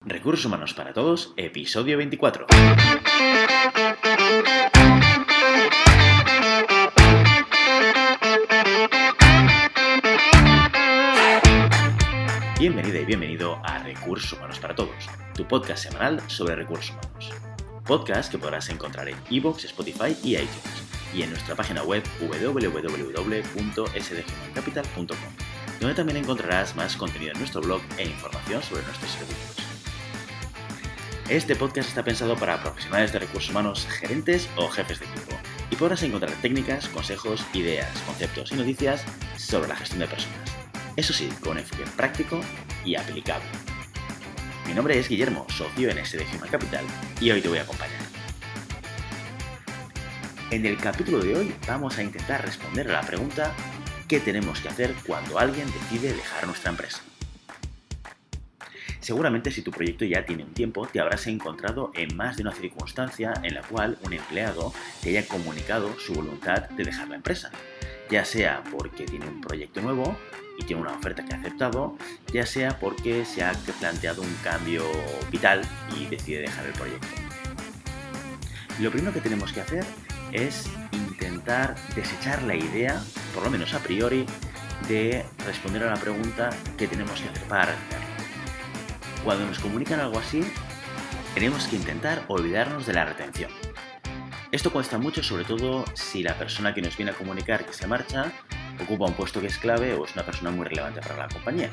Recursos Humanos para Todos, episodio 24. Bienvenida y bienvenido a Recursos Humanos para Todos, tu podcast semanal sobre recursos humanos. Podcast que podrás encontrar en iVoox, Spotify y iTunes, y en nuestra página web www.sdhumancapital.com, donde también encontrarás más contenido en nuestro blog e información sobre nuestros servicios. Este podcast está pensado para profesionales de recursos humanos, gerentes o jefes de equipo, y podrás encontrar técnicas, consejos, ideas, conceptos y noticias sobre la gestión de personas. Eso sí, con un enfoque práctico y aplicable. Mi nombre es Guillermo, socio en SD Human Capital, y hoy te voy a acompañar. En el capítulo de hoy vamos a intentar responder a la pregunta ¿qué tenemos que hacer cuando alguien decide dejar nuestra empresa? Seguramente si tu proyecto ya tiene un tiempo, te habrás encontrado en más de una circunstancia en la cual un empleado te haya comunicado su voluntad de dejar la empresa, ya sea porque tiene un proyecto nuevo y tiene una oferta que ha aceptado, ya sea porque se ha planteado un cambio vital y decide dejar el proyecto. Lo primero que tenemos que hacer es intentar desechar la idea, por lo menos a priori, de responder a la pregunta ¿qué tenemos que hacer para retenerlo? Cuando nos comunican algo así, tenemos que intentar olvidarnos de la retención. Esto cuesta mucho, sobre todo si la persona que nos viene a comunicar que se marcha ocupa un puesto que es clave o es una persona muy relevante para la compañía.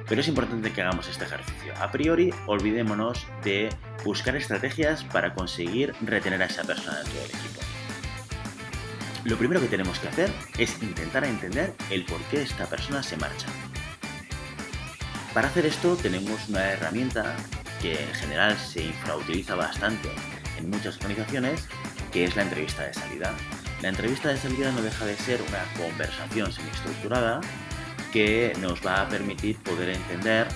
Pero es importante que hagamos este ejercicio. A priori, olvidémonos de buscar estrategias para conseguir retener a esa persona dentro del equipo. Lo primero que tenemos que hacer es intentar entender el por qué esta persona se marcha. Para hacer esto tenemos una herramienta que en general se infrautiliza bastante en muchas organizaciones, que es la entrevista de salida. La entrevista de salida no deja de ser una conversación semiestructurada que nos va a permitir poder entender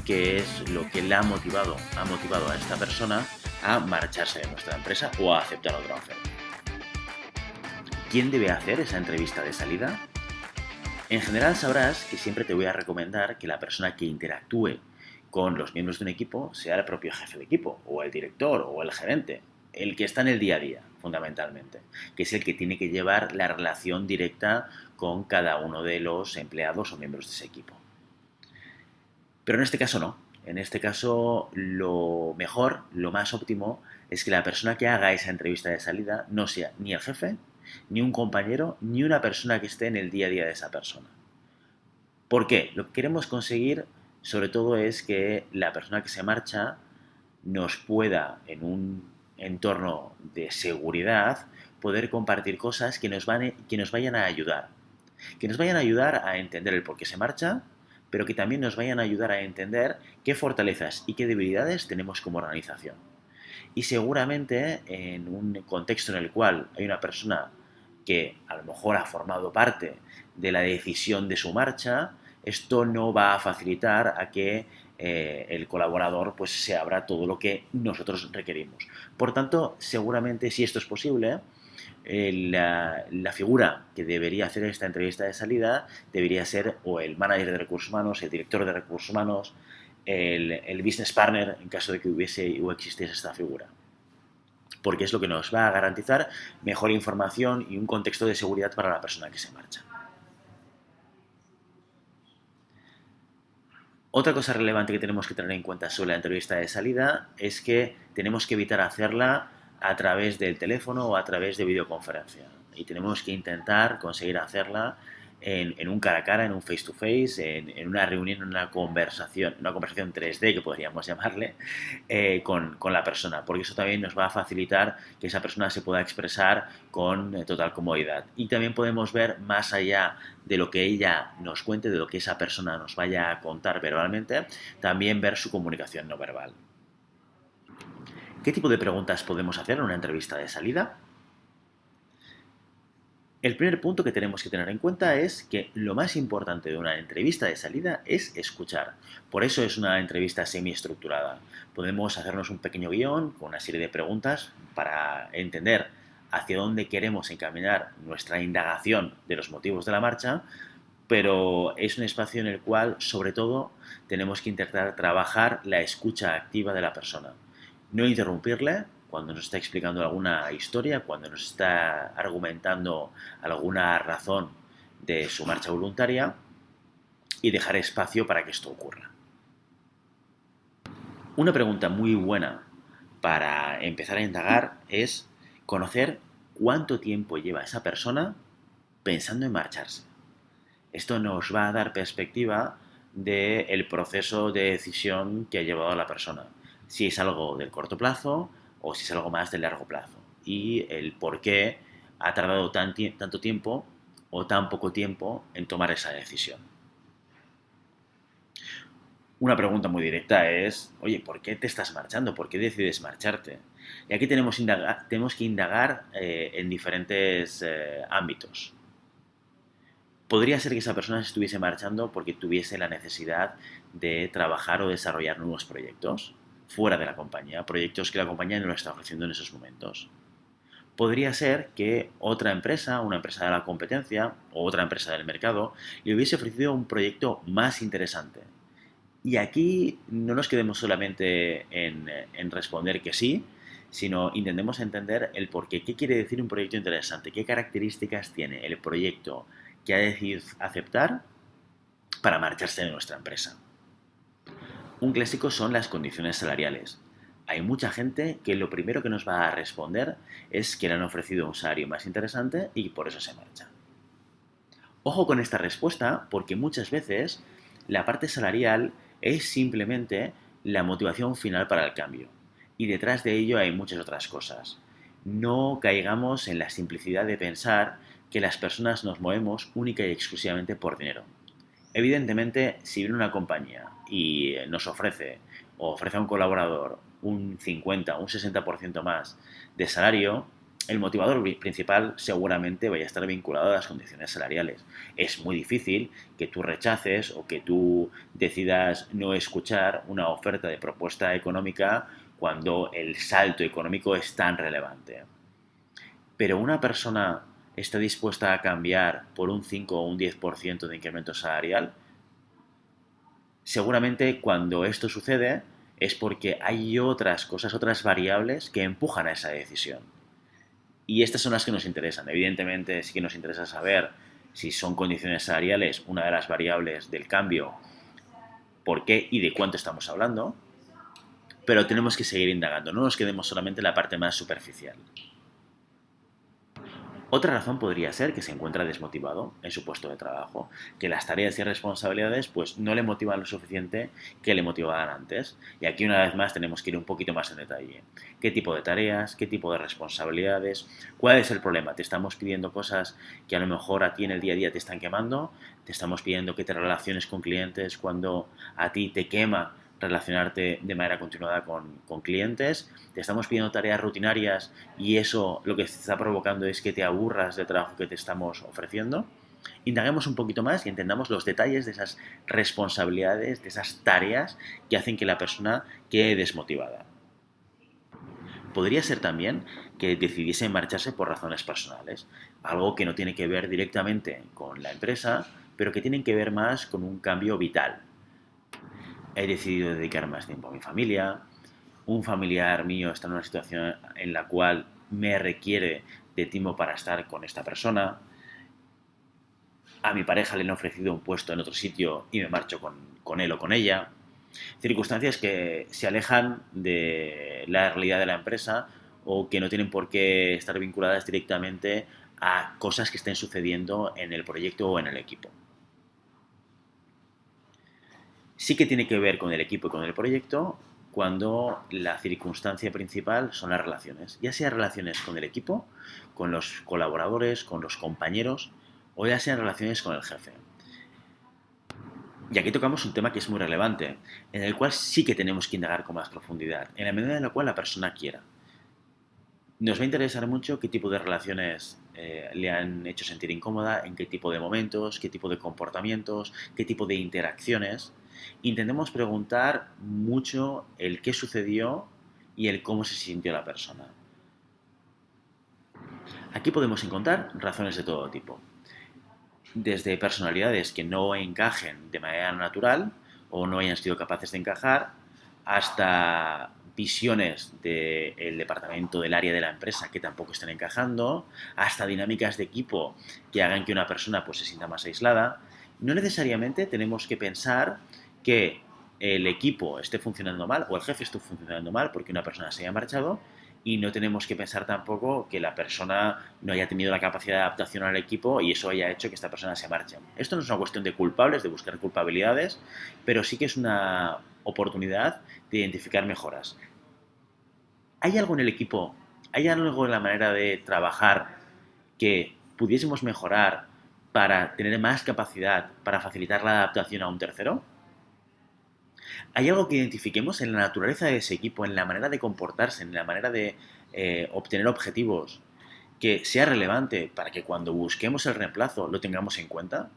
qué es lo que ha motivado a esta persona a marcharse de nuestra empresa o a aceptar otra oferta. ¿Quién debe hacer esa entrevista de salida? En general sabrás que siempre te voy a recomendar que la persona que interactúe con los miembros de un equipo sea el propio jefe de equipo, o el director, o el gerente, el que está en el día a día, fundamentalmente, que es el que tiene que llevar la relación directa con cada uno de los empleados o miembros de ese equipo. Pero en este caso no. En este caso lo mejor, lo más óptimo, es que la persona que haga esa entrevista de salida no sea ni el jefe, ni un compañero, ni una persona que esté en el día a día de esa persona. ¿Por qué? Lo que queremos conseguir, sobre todo, es que la persona que se marcha nos pueda, en un entorno de seguridad, poder compartir cosas que nos vayan a ayudar. Que nos vayan a ayudar a entender el por qué se marcha, pero que también nos vayan a ayudar a entender qué fortalezas y qué debilidades tenemos como organización. Y seguramente en un contexto en el cual hay una persona que a lo mejor ha formado parte de la decisión de su marcha, esto no va a facilitar a que el colaborador pues se abra todo lo que nosotros requerimos. Por tanto, seguramente si esto es posible, la figura que debería hacer esta entrevista de salida debería ser o el manager de recursos humanos, el director de recursos humanos, el business partner en caso de que hubiese o existiese esta figura. Porque es lo que nos va a garantizar mejor información y un contexto de seguridad para la persona que se marcha. Otra cosa relevante que tenemos que tener en cuenta sobre la entrevista de salida es que tenemos que evitar hacerla a través del teléfono o a través de videoconferencia. Y tenemos que intentar conseguir hacerla en un cara a cara, en un face to face, en una reunión, en una conversación 3D que podríamos llamarle, con la persona, porque eso también nos va a facilitar que esa persona se pueda expresar con total comodidad. Y también podemos ver más allá de lo que ella nos cuente, de lo que esa persona nos vaya a contar verbalmente, también ver su comunicación no verbal. ¿Qué tipo de preguntas podemos hacer en una entrevista de salida? El primer punto que tenemos que tener en cuenta es que lo más importante de una entrevista de salida es escuchar. Por eso es una entrevista semiestructurada. Podemos hacernos un pequeño guión con una serie de preguntas para entender hacia dónde queremos encaminar nuestra indagación de los motivos de la marcha, pero es un espacio en el cual, sobre todo, tenemos que intentar trabajar la escucha activa de la persona. No interrumpirle cuando nos está explicando alguna historia, cuando nos está argumentando alguna razón de su marcha voluntaria, y dejar espacio para que esto ocurra. Una pregunta muy buena para empezar a indagar es conocer cuánto tiempo lleva esa persona pensando en marcharse. Esto nos va a dar perspectiva del proceso de decisión que ha llevado a la persona. Si es algo del corto plazo o si es algo más del largo plazo. Y el por qué ha tardado tanto tiempo o tan poco tiempo en tomar esa decisión. Una pregunta muy directa es, oye, ¿por qué te estás marchando? ¿Por qué decides marcharte? Y aquí tenemos que indagar en diferentes ámbitos. Podría ser que esa persona se estuviese marchando porque tuviese la necesidad de trabajar o desarrollar nuevos proyectos fuera de la compañía, proyectos que la compañía no lo está ofreciendo en esos momentos. Podría ser que otra empresa, una empresa de la competencia o otra empresa del mercado, le hubiese ofrecido un proyecto más interesante. Y aquí no nos quedemos solamente en responder que sí, sino intentemos entender el por qué. ¿Qué quiere decir un proyecto interesante? ¿Qué características tiene el proyecto que ha decidido aceptar para marcharse de nuestra empresa? Un clásico son las condiciones salariales. Hay mucha gente que lo primero que nos va a responder es que le han ofrecido un salario más interesante y por eso se marcha. Ojo con esta respuesta porque muchas veces la parte salarial es simplemente la motivación final para el cambio y detrás de ello hay muchas otras cosas. No caigamos en la simplicidad de pensar que las personas nos movemos única y exclusivamente por dinero. Evidentemente, si viene una compañía y nos ofrece o ofrece a un colaborador un 50, un 60% más de salario, el motivador principal seguramente vaya a estar vinculado a las condiciones salariales. Es muy difícil que tú rechaces o que tú decidas no escuchar una oferta de propuesta económica cuando el salto económico es tan relevante. Pero una persona está dispuesta a cambiar por un 5 o un 10% de incremento salarial, seguramente cuando esto sucede es porque hay otras cosas, otras variables que empujan a esa decisión. Y estas son las que nos interesan. Evidentemente sí que nos interesa saber si son condiciones salariales una de las variables del cambio, por qué y de cuánto estamos hablando, pero tenemos que seguir indagando, no nos quedemos solamente en la parte más superficial. Otra razón podría ser que se encuentra desmotivado en su puesto de trabajo, que las tareas y responsabilidades pues no le motivan lo suficiente que le motivaban antes. Y aquí una vez más tenemos que ir un poquito más en detalle. ¿Qué tipo de tareas? ¿Qué tipo de responsabilidades? ¿Cuál es el problema? ¿Te estamos pidiendo cosas que a lo mejor a ti en el día a día te están quemando? ¿Te estamos pidiendo que te relaciones con clientes cuando a ti te quema relacionarte de manera continuada con clientes? Te estamos pidiendo tareas rutinarias y eso lo que te está provocando es que te aburras del trabajo que te estamos ofreciendo. Indaguemos un poquito más y entendamos los detalles de esas responsabilidades, de esas tareas que hacen que la persona quede desmotivada. Podría ser también que decidiese marcharse por razones personales, algo que no tiene que ver directamente con la empresa, pero que tiene que ver más con un cambio vital. He decidido dedicar más tiempo a mi familia, un familiar mío está en una situación en la cual me requiere de tiempo para estar con esta persona, a mi pareja le han ofrecido un puesto en otro sitio y me marcho con él o con ella. Circunstancias que se alejan de la realidad de la empresa o que no tienen por qué estar vinculadas directamente a cosas que estén sucediendo en el proyecto o en el equipo. Sí que tiene que ver con el equipo y con el proyecto cuando la circunstancia principal son las relaciones, ya sea relaciones con el equipo, con los colaboradores, con los compañeros o ya sean relaciones con el jefe. Y aquí tocamos un tema que es muy relevante, en el cual sí que tenemos que indagar con más profundidad, en la medida en la cual la persona quiera. Nos va a interesar mucho qué tipo de relaciones le han hecho sentir incómoda, en qué tipo de momentos, qué tipo de comportamientos, qué tipo de interacciones. Intentemos preguntar mucho el qué sucedió y el cómo se sintió la persona. Aquí podemos encontrar razones de todo tipo. desde personalidades que no encajen de manera natural o no hayan sido capaces de encajar, hasta visiones del departamento, del área de la empresa que tampoco estén encajando, hasta dinámicas de equipo que hagan que una persona pues, se sienta más aislada. No necesariamente tenemos que pensar que el equipo esté funcionando mal o el jefe esté funcionando mal porque una persona se haya marchado, y no tenemos que pensar tampoco que la persona no haya tenido la capacidad de adaptación al equipo y eso haya hecho que esta persona se marche. Esto no es una cuestión de culpables, de buscar culpabilidades, pero sí que es una oportunidad de identificar mejoras. ¿Hay algo en el equipo, hay algo en la manera de trabajar que pudiésemos mejorar para tener más capacidad, para facilitar la adaptación a un tercero? ¿Hay algo que identifiquemos en la naturaleza de ese equipo, en la manera de comportarse, en la manera de obtener objetivos, que sea relevante para que cuando busquemos el reemplazo lo tengamos en cuenta?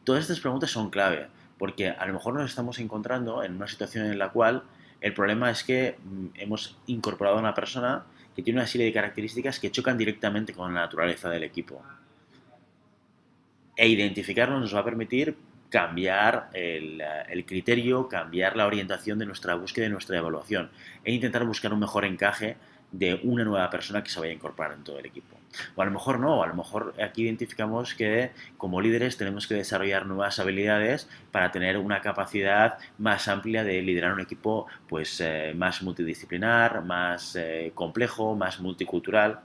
Todas estas preguntas son clave, porque a lo mejor nos estamos encontrando en una situación en la cual el problema es que hemos incorporado a una persona que tiene una serie de características que chocan directamente con la naturaleza del equipo. E identificarlo nos va a permitir cambiar el criterio, cambiar la orientación de nuestra búsqueda y nuestra evaluación e intentar buscar un mejor encaje de una nueva persona que se vaya a incorporar en todo el equipo. O a lo mejor no, a lo mejor aquí identificamos que como líderes tenemos que desarrollar nuevas habilidades para tener una capacidad más amplia de liderar un equipo pues, más multidisciplinar, más complejo, más multicultural.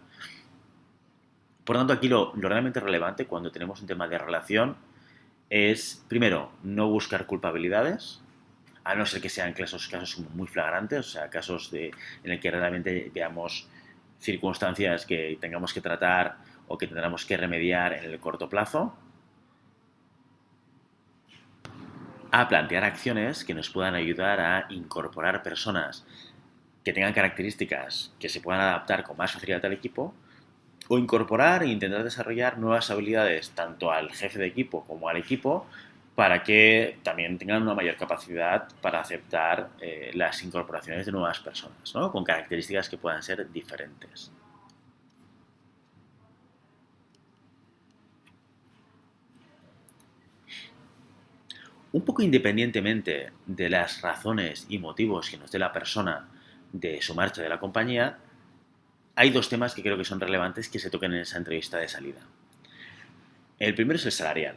Por tanto, aquí lo realmente relevante cuando tenemos un tema de relación es, primero, no buscar culpabilidades, a no ser que sean casos muy flagrantes, o sea, casos en el que realmente veamos circunstancias que tengamos que tratar o que tendremos que remediar en el corto plazo, a plantear acciones que nos puedan ayudar a incorporar personas que tengan características que se puedan adaptar con más facilidad al equipo, o incorporar e intentar desarrollar nuevas habilidades tanto al jefe de equipo como al equipo para que también tengan una mayor capacidad para aceptar las incorporaciones de nuevas personas, ¿no? Con características que puedan ser diferentes. Un poco independientemente de las razones y motivos que nos dé la persona de su marcha de la compañía, hay dos temas que creo que son relevantes que se toquen en esa entrevista de salida. El primero es el salarial.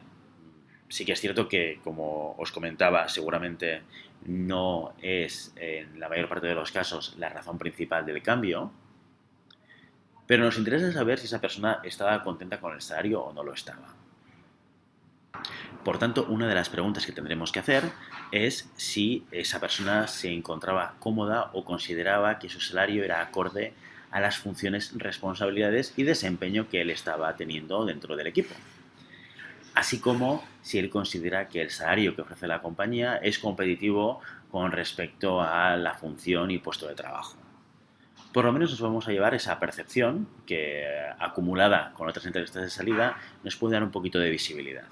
Sí que es cierto que, como os comentaba, seguramente no es en la mayor parte de los casos la razón principal del cambio, pero nos interesa saber si esa persona estaba contenta con el salario o no lo estaba. Por tanto, una de las preguntas que tendremos que hacer es si esa persona se encontraba cómoda o consideraba que su salario era acorde a las funciones, responsabilidades y desempeño que él estaba teniendo dentro del equipo. Así como si él considera que el salario que ofrece la compañía es competitivo con respecto a la función y puesto de trabajo. Por lo menos nos vamos a llevar esa percepción que, acumulada con otras entrevistas de salida, nos puede dar un poquito de visibilidad.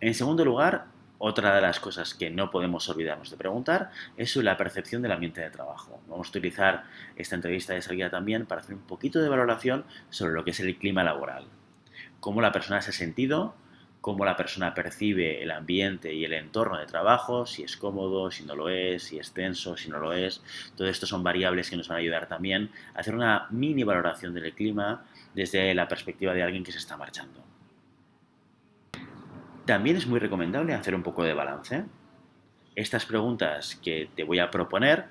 En segundo lugar, otra de las cosas que no podemos olvidarnos de preguntar es sobre la percepción del ambiente de trabajo. Vamos a utilizar esta entrevista de salida también para hacer un poquito de valoración sobre lo que es el clima laboral. Cómo la persona se ha sentido, cómo la persona percibe el ambiente y el entorno de trabajo, si es cómodo, si no lo es, si es tenso, si no lo es. Todo esto son variables que nos van a ayudar también a hacer una mini valoración del clima desde la perspectiva de alguien que se está marchando. También es muy recomendable hacer un poco de balance. Estas preguntas que te voy a proponer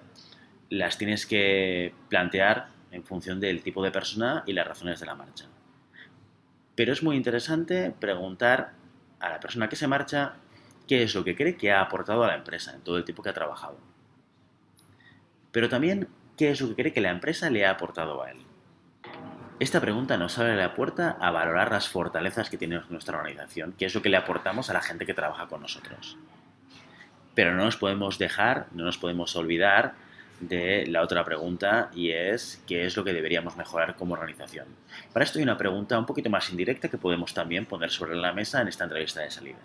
las tienes que plantear en función del tipo de persona y las razones de la marcha. Pero es muy interesante preguntar a la persona que se marcha qué es lo que cree que ha aportado a la empresa en todo el tiempo que ha trabajado. Pero también qué es lo que cree que la empresa le ha aportado a él. Esta pregunta nos abre la puerta a valorar las fortalezas que tiene nuestra organización, qué es lo que le aportamos a la gente que trabaja con nosotros. Pero no nos podemos no nos podemos olvidar de la otra pregunta, y es ¿qué es lo que deberíamos mejorar como organización? Para esto hay una pregunta un poquito más indirecta que podemos también poner sobre la mesa en esta entrevista de salida.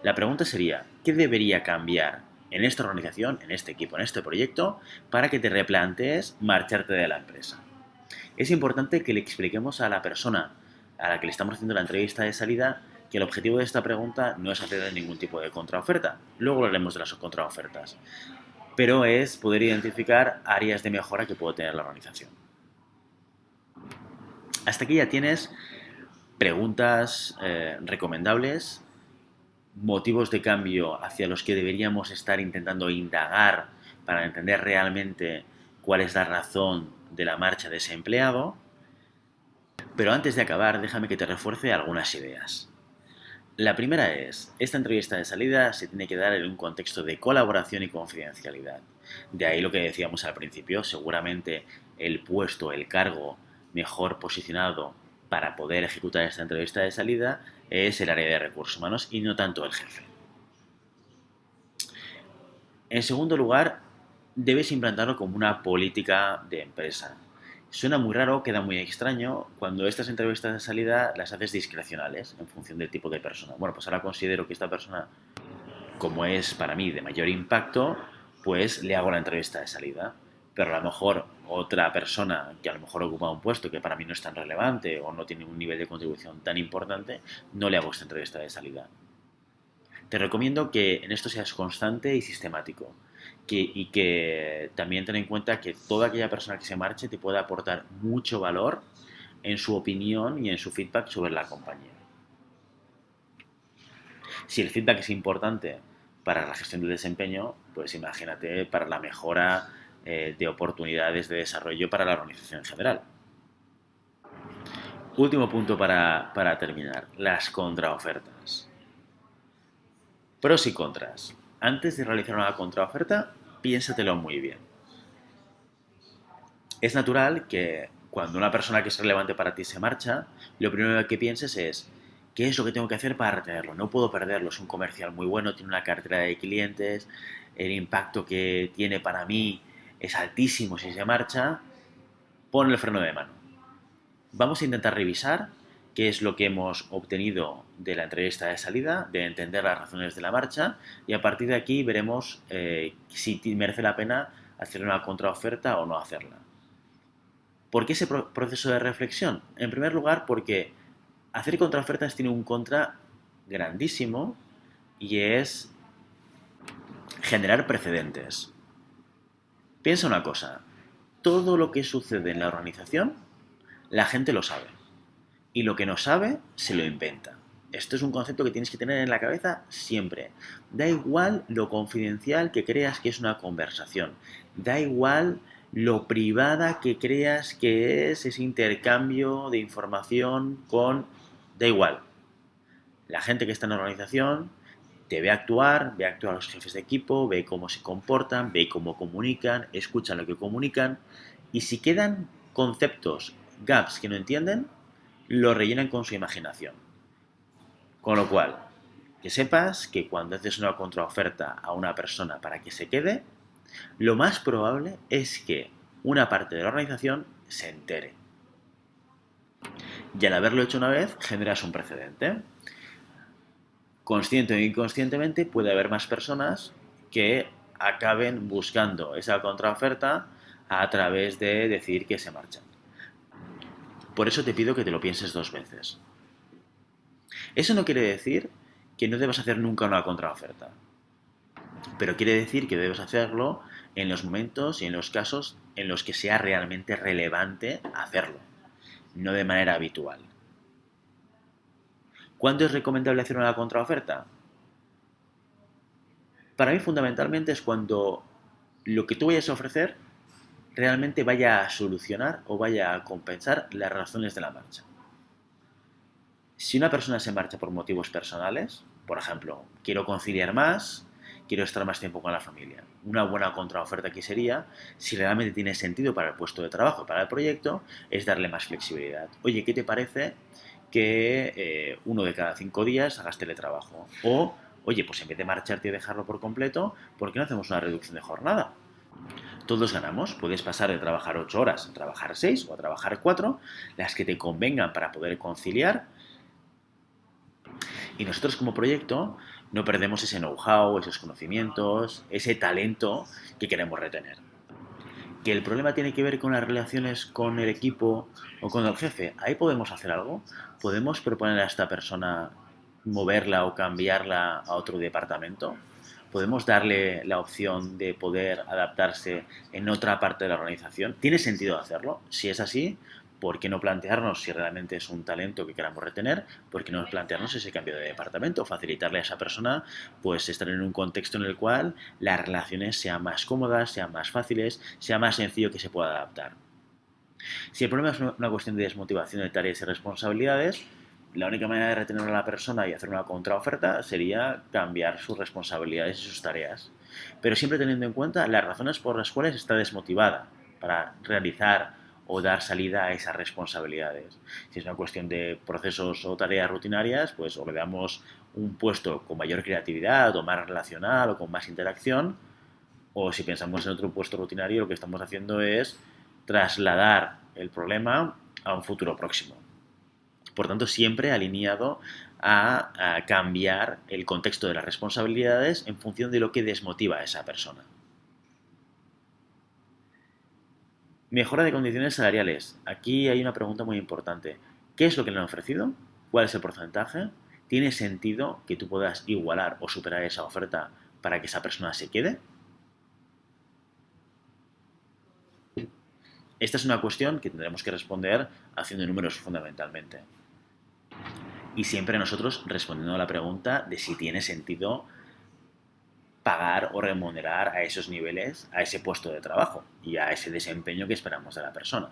La pregunta sería, ¿qué debería cambiar en esta organización, en este equipo, en este proyecto, para que te replantees marcharte de la empresa? Es importante que le expliquemos a la persona a la que le estamos haciendo la entrevista de salida que el objetivo de esta pregunta no es hacer ningún tipo de contraoferta. Luego hablaremos de las contraofertas. Pero es poder identificar áreas de mejora que puede tener la organización. Hasta aquí ya tienes preguntas recomendables, motivos de cambio hacia los que deberíamos estar intentando indagar para entender realmente cuál es la razón de la marcha de ese empleado. Pero antes de acabar, déjame que te refuerce algunas ideas. La primera es, esta entrevista de salida se tiene que dar en un contexto de colaboración y confidencialidad. De ahí lo que decíamos al principio, seguramente el puesto, el cargo mejor posicionado para poder ejecutar esta entrevista de salida es el área de recursos humanos y no tanto el jefe. En segundo lugar, debes implantarlo como una política de empresa. Suena muy raro, queda muy extraño cuando estas entrevistas de salida las haces discrecionales en función del tipo de persona. Bueno, pues ahora considero que esta persona, como es para mí de mayor impacto, pues le hago la entrevista de salida. Pero a lo mejor otra persona que a lo mejor ocupa un puesto que para mí no es tan relevante o no tiene un nivel de contribución tan importante, no le hago esta entrevista de salida. Te recomiendo que en esto seas constante y sistemático. Y que también ten en cuenta que toda aquella persona que se marche te puede aportar mucho valor en su opinión y en su feedback sobre la compañía. Si el feedback es importante para la gestión del desempeño, pues imagínate para la mejora de oportunidades de desarrollo para la organización en general. Último punto para terminar, las contraofertas. Pros y contras. Antes de realizar una contraoferta, piénsatelo muy bien. Es natural que cuando una persona que es relevante para ti se marcha, lo primero que pienses es, ¿qué es lo que tengo que hacer para retenerlo? No puedo perderlo, es un comercial muy bueno, tiene una cartera de clientes, el impacto que tiene para mí es altísimo si se marcha, pon el freno de mano. Vamos a intentar revisar qué es lo que hemos obtenido de la entrevista de salida, de entender las razones de la marcha y a partir de aquí veremos si merece la pena hacer una contraoferta o no hacerla. ¿Por qué ese proceso de reflexión? En primer lugar, porque hacer contraofertas tiene un contra grandísimo y es generar precedentes. Piensa una cosa, todo lo que sucede en la organización, la gente lo sabe. Y lo que no sabe, se lo inventa. Esto es un concepto que tienes que tener en la cabeza siempre. Da igual lo confidencial que creas que es una conversación. Da igual lo privada que creas que es ese intercambio de información con... Da igual. La gente que está en la organización te ve actuar a los jefes de equipo, ve cómo se comportan, ve cómo comunican, escucha lo que comunican y si quedan conceptos, gaps que no entienden, lo rellenan con su imaginación. Con lo cual, que sepas que cuando haces una contraoferta a una persona para que se quede, lo más probable es que una parte de la organización se entere. Y al haberlo hecho una vez, generas un precedente. Consciente o inconscientemente puede haber más personas que acaben buscando esa contraoferta a través de decir que se marchan. Por eso te pido que te lo pienses 2 veces. Eso no quiere decir que no debas hacer nunca una contraoferta, pero quiere decir que debes hacerlo en los momentos y en los casos en los que sea realmente relevante hacerlo, no de manera habitual. ¿Cuándo es recomendable hacer una contraoferta? Para mí fundamentalmente es cuando lo que tú vayas a ofrecer realmente vaya a solucionar o vaya a compensar las razones de la marcha. Si una persona se marcha por motivos personales, por ejemplo, quiero conciliar más, quiero estar más tiempo con la familia. Una buena contraoferta aquí sería, si realmente tiene sentido para el puesto de trabajo, para el proyecto, es darle más flexibilidad. Oye, ¿qué te parece que 1 de cada 5 días hagas teletrabajo? O, oye, pues en vez de marcharte y dejarlo por completo, ¿por qué no hacemos una reducción de jornada? Todos ganamos, puedes pasar de trabajar 8 horas a trabajar 6 o a trabajar 4, las que te convengan para poder conciliar. Y nosotros como proyecto no perdemos ese know-how, esos conocimientos, ese talento que queremos retener. ¿Que el problema tiene que ver con las relaciones con el equipo o con el jefe? Ahí podemos hacer algo. Podemos proponer a esta persona moverla o cambiarla a otro departamento. Podemos darle la opción de poder adaptarse en otra parte de la organización. ¿Tiene sentido hacerlo? Si es así, ¿por qué no plantearnos si realmente es un talento que queramos retener? ¿Por qué no plantearnos ese cambio de departamento? Facilitarle a esa persona pues estar en un contexto en el cual las relaciones sean más cómodas, sean más fáciles, sea más sencillo que se pueda adaptar. Si el problema es una cuestión de desmotivación de tareas y responsabilidades, la única manera de retener a la persona y hacer una contraoferta sería cambiar sus responsabilidades y sus tareas. Pero siempre teniendo en cuenta las razones por las cuales está desmotivada para realizar o dar salida a esas responsabilidades. Si es una cuestión de procesos o tareas rutinarias, pues o le damos un puesto con mayor creatividad o más relacional o con más interacción, o si pensamos en otro puesto rutinario, lo que estamos haciendo es trasladar el problema a un futuro próximo. Por tanto, siempre alineado a cambiar el contexto de las responsabilidades en función de lo que desmotiva a esa persona. Mejora de condiciones salariales. Aquí hay una pregunta muy importante. ¿Qué es lo que le han ofrecido? ¿Cuál es el porcentaje? ¿Tiene sentido que tú puedas igualar o superar esa oferta para que esa persona se quede? Esta es una cuestión que tendremos que responder haciendo números fundamentalmente. Y siempre nosotros respondiendo a la pregunta de si tiene sentido pagar o remunerar a esos niveles, a ese puesto de trabajo y a ese desempeño que esperamos de la persona.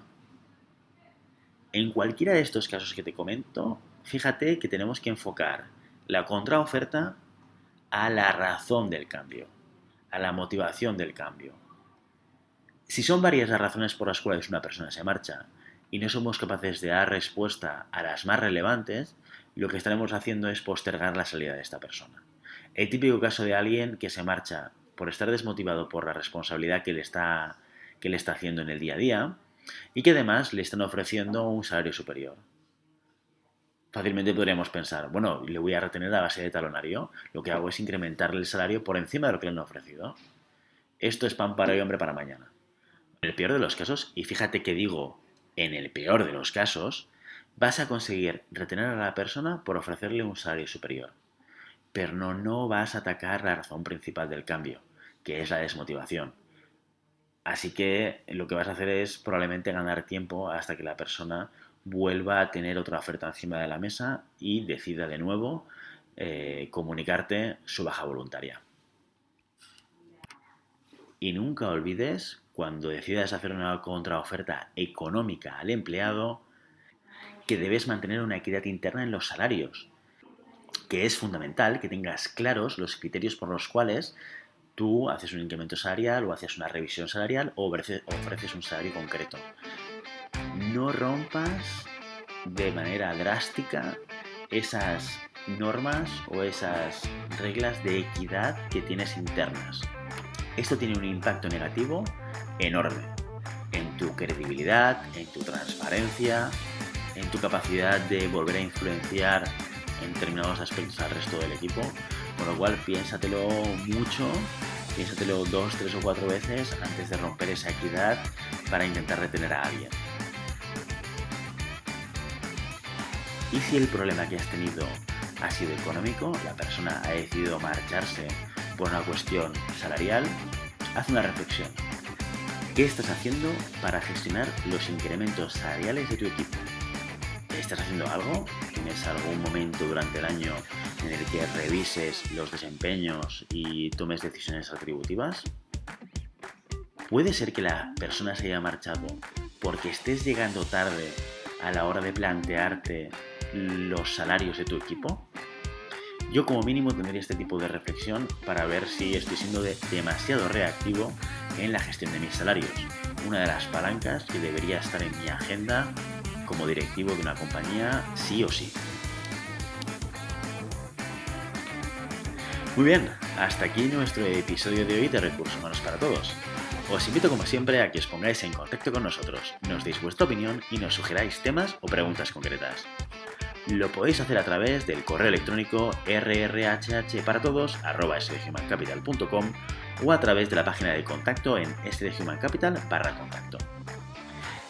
En cualquiera de estos casos que te comento, fíjate que tenemos que enfocar la contraoferta a la razón del cambio, a la motivación del cambio. Si son varias las razones por las cuales una persona se marcha y no somos capaces de dar respuesta a las más relevantes, lo que estaremos haciendo es postergar la salida de esta persona. El típico caso de alguien que se marcha por estar desmotivado por la responsabilidad que le está haciendo en el día a día y que además le están ofreciendo un salario superior. Fácilmente podríamos pensar, bueno, le voy a retener a base de talonario, lo que hago es incrementarle el salario por encima de lo que le han ofrecido. Esto es pan para hoy, hambre para mañana. En el peor de los casos, y fíjate que digo en el peor de los casos, vas a conseguir retener a la persona por ofrecerle un salario superior. Pero no vas a atacar la razón principal del cambio, que es la desmotivación. Así que lo que vas a hacer es probablemente ganar tiempo hasta que la persona vuelva a tener otra oferta encima de la mesa y decida de nuevo comunicarte su baja voluntaria. Y nunca olvides, cuando decidas hacer una contraoferta económica al empleado, que debes mantener una equidad interna en los salarios, que es fundamental que tengas claros los criterios por los cuales tú haces un incremento salarial o haces una revisión salarial o ofreces un salario concreto. No rompas de manera drástica esas normas o esas reglas de equidad que tienes internas. Esto tiene un impacto negativo enorme en tu credibilidad, en tu transparencia, en tu capacidad de volver a influenciar en determinados aspectos al resto del equipo, con lo cual piénsatelo mucho, piénsatelo 2, 3 o 4 veces antes de romper esa equidad para intentar retener a alguien. Y si el problema que has tenido ha sido económico, la persona ha decidido marcharse por una cuestión salarial, haz una reflexión. ¿Qué estás haciendo para gestionar los incrementos salariales de tu equipo? ¿Estás haciendo algo? ¿Tienes algún momento durante el año en el que revises los desempeños y tomes decisiones retributivas? ¿Puede ser que la persona se haya marchado porque estés llegando tarde a la hora de plantearte los salarios de tu equipo? Yo como mínimo tendría este tipo de reflexión para ver si estoy siendo demasiado reactivo en la gestión de mis salarios. Una de las palancas que debería estar en mi agenda como directivo de una compañía, sí o sí. Muy bien, hasta aquí nuestro episodio de hoy de Recursos Humanos para Todos. Os invito como siempre a que os pongáis en contacto con nosotros, nos deis vuestra opinión y nos sugeráis temas o preguntas concretas. Lo podéis hacer a través del correo electrónico rrhhparatodos@sghumancapital.com o a través de la página de contacto en sdhumancapital.com/contacto.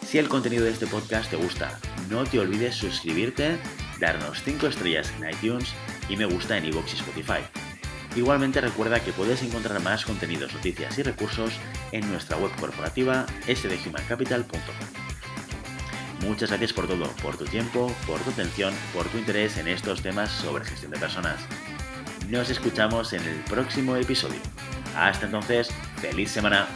Si el contenido de este podcast te gusta, no te olvides suscribirte, darnos 5 estrellas en iTunes y me gusta en iVoox y Spotify. Igualmente recuerda que puedes encontrar más contenidos, noticias y recursos en nuestra web corporativa sdhumancapital.com. Muchas gracias por todo, por tu tiempo, por tu atención, por tu interés en estos temas sobre gestión de personas. Nos escuchamos en el próximo episodio. Hasta entonces, ¡feliz semana!